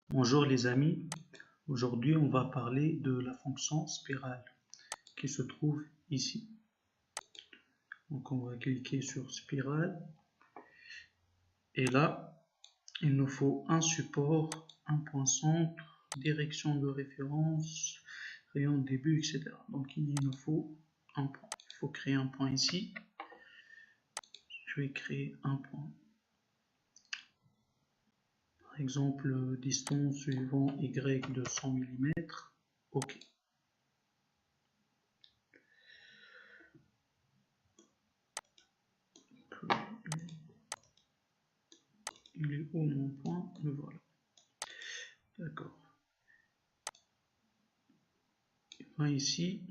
Bonjour les amis, aujourd'hui on va parler de la fonction spirale qui se trouve ici. Donc on va cliquer sur spirale et là il nous faut un support, un point centre, direction de référence, rayon de début, etc. Donc il nous faut un point. Il faut créer un point ici. Je vais créer un point. Par exemple, distance suivant y de 100 mm. OK. Il est où mon point? Le voilà. D'accord. Et bien ici,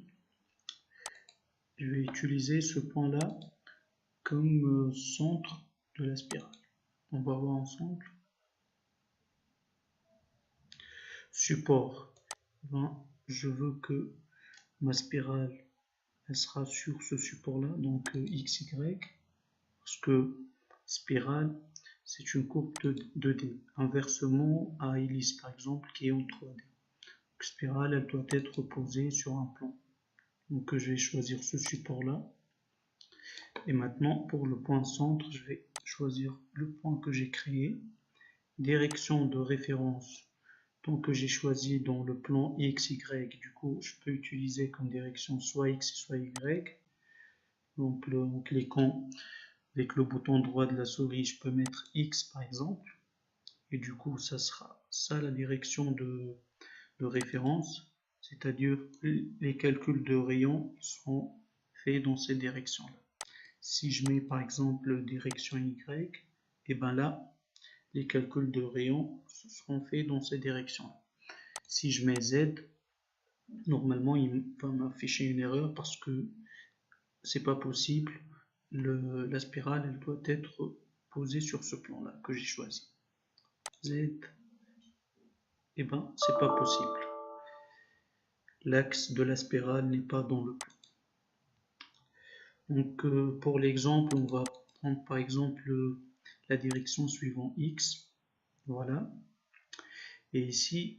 je vais utiliser ce point-là comme centre de la spirale. On va voir ensemble. Support. Ben, je veux que ma spirale elle sera sur ce support-là, donc XY, parce que spirale, c'est une courbe 2D. Inversement à hélice, par exemple, qui est en 3D. Donc, spirale, elle doit être posée sur un plan. Donc je vais choisir ce support-là. Et maintenant, pour le point centre, je vais choisir le point que j'ai créé. Direction de référence, donc que j'ai choisi dans le plan XY, du coup, je peux utiliser comme direction soit X, soit Y. Donc, en cliquant avec le bouton droit de la souris, je peux mettre X par exemple. Et du coup, ça sera ça la direction de référence. C'est-à-dire les calculs de rayon seront faits dans cette direction-là. Si je mets par exemple direction Y, et bien là, les calculs de rayon seront faits dans cette direction-là. Si je mets Z, normalement il va m'afficher une erreur parce que c'est pas possible. La spirale elle doit être posée sur ce plan-là que j'ai choisi. Z, et ben c'est pas possible. L'axe de la spirale n'est pas dans le plan. Donc pour l'exemple, on va prendre par exemple la direction suivant X. Voilà. Et ici,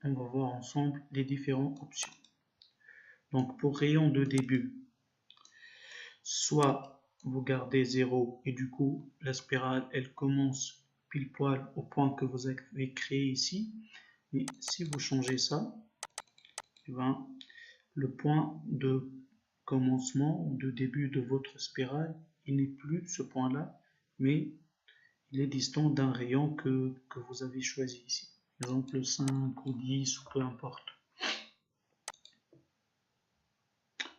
on va voir ensemble les différentes options. Donc pour rayon de début, soit vous gardez 0 et du coup la spirale elle commence pile poil au point que vous avez créé ici. Mais si vous changez ça, et ben, le point de commencement ou de début de votre spirale, il n'est plus ce point-là, mais il est distant d'un rayon que vous avez choisi ici. Par exemple 5 ou 10 ou peu importe.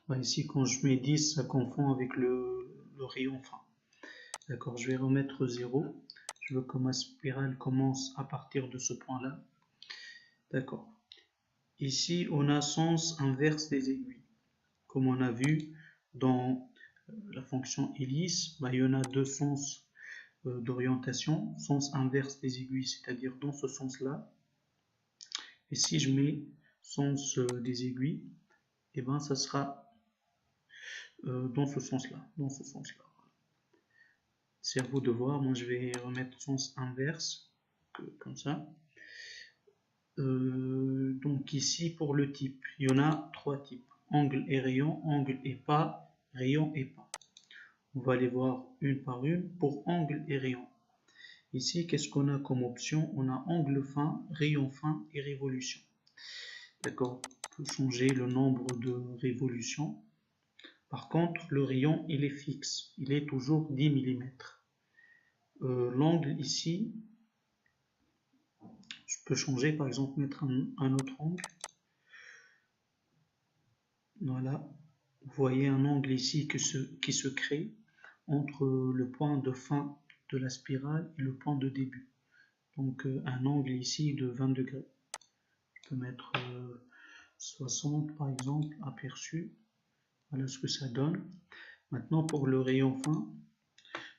Ben ici quand je mets 10, ça confond avec le rayon fin. D'accord, je vais remettre 0. Je veux que ma spirale commence à partir de ce point-là. D'accord. Ici, on a sens inverse des aiguilles. Comme on a vu dans la fonction hélice, ben, il y en a deux sens d'orientation. Sens inverse des aiguilles, c'est-à-dire dans ce sens-là. Et si je mets sens des aiguilles, et ben ça sera dans ce sens-là. Dans ce sens-là. C'est à vous de voir. Moi, je vais remettre sens inverse, comme ça. Donc ici, pour le type, il y en a trois types. Angle et rayon, angle et pas, rayon et pas. On va les voir une par une. Pour angle et rayon. Ici, qu'est-ce qu'on a comme option? On a angle fin, rayon fin et révolution. D'accord? On peut changer le nombre de révolutions. Par contre, le rayon, il est fixe. Il est toujours 10 mm. L'angle ici, je peux changer, par exemple, mettre un autre angle. Voilà. Vous voyez un angle ici qui se crée entre le point de fin de la spirale et le point de début. Donc un angle ici de 20 degrés. Je peux mettre 60 par exemple, aperçu. Voilà ce que ça donne. Maintenant pour le rayon fin,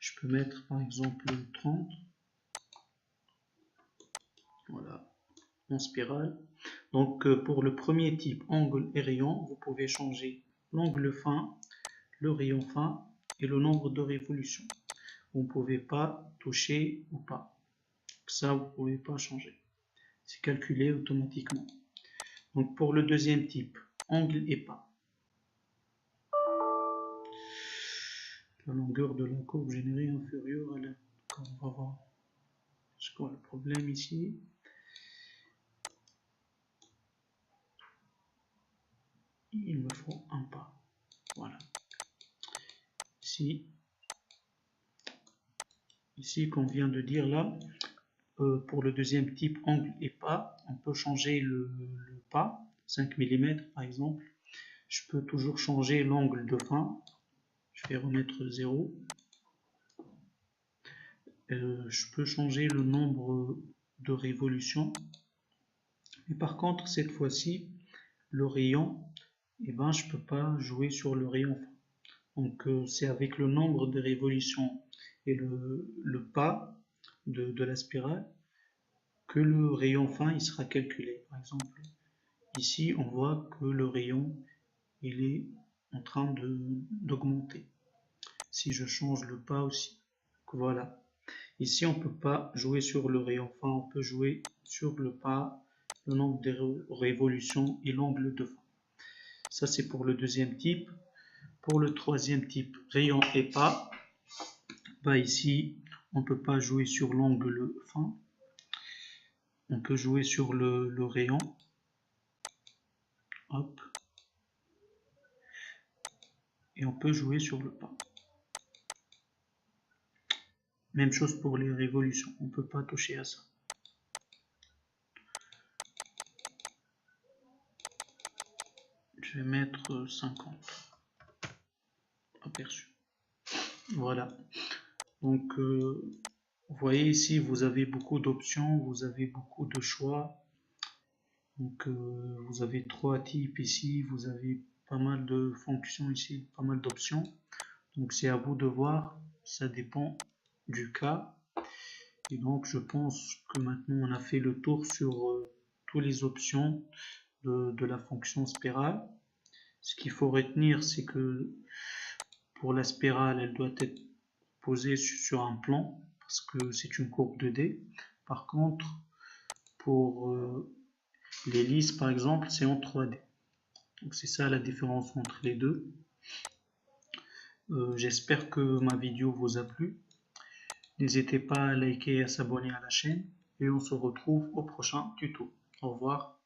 je peux mettre par exemple 30. Voilà, en spirale. Donc pour le premier type, angle et rayon, vous pouvez changer l'angle fin, le rayon fin et le nombre de révolutions. Vous ne pouvez pas toucher ou pas. Ça, vous ne pouvez pas changer. c'est calculé automatiquement. Donc pour le deuxième type, angle et pas. La longueur de la courbe générée inférieure à la... On va voir c'est quoi le problème ici. Il me faut un pas. Voilà. Ici qu'on vient de dire là, pour le deuxième type angle et pas, on peut changer le pas, 5 mm par exemple. Je peux toujours changer l'angle de fin. Je vais remettre 0. Je peux changer le nombre de révolutions. Mais par contre, cette fois-ci, le rayon, eh ben, je ne peux pas jouer sur le rayon fin. Donc, c'est avec le nombre de révolutions et le pas de la spirale que le rayon fin il sera calculé. Par exemple, ici, on voit que le rayon il est en train d'augmenter. Si je change le pas aussi, donc voilà. Ici, on ne peut pas jouer sur le rayon fin, on peut jouer sur le pas, le nombre de révolutions et l'angle de fin. Ça, c'est pour le deuxième type. Pour le troisième type, rayon et pas, bah ici, on ne peut pas jouer sur l'angle fin. On peut jouer sur le rayon. Hop. Et on peut jouer sur le pas. Même chose pour les révolutions, on ne peut pas toucher à ça. Je vais mettre 50. Aperçu. Voilà. Donc, vous voyez ici, vous avez beaucoup d'options, vous avez beaucoup de choix. Donc, vous avez 3 types ici, vous avez pas mal de fonctions ici, pas mal d'options. Donc, c'est à vous de voir, ça dépend du cas. Et donc, je pense que maintenant, on a fait le tour sur toutes les options de la fonction spirale. Ce qu'il faut retenir, c'est que pour la spirale, elle doit être posée sur un plan, parce que c'est une courbe 2D. Par contre, pour l'hélice, par exemple, c'est en 3D. Donc c'est ça la différence entre les deux. J'espère que ma vidéo vous a plu. N'hésitez pas à liker et à s'abonner à la chaîne. Et on se retrouve au prochain tuto. Au revoir.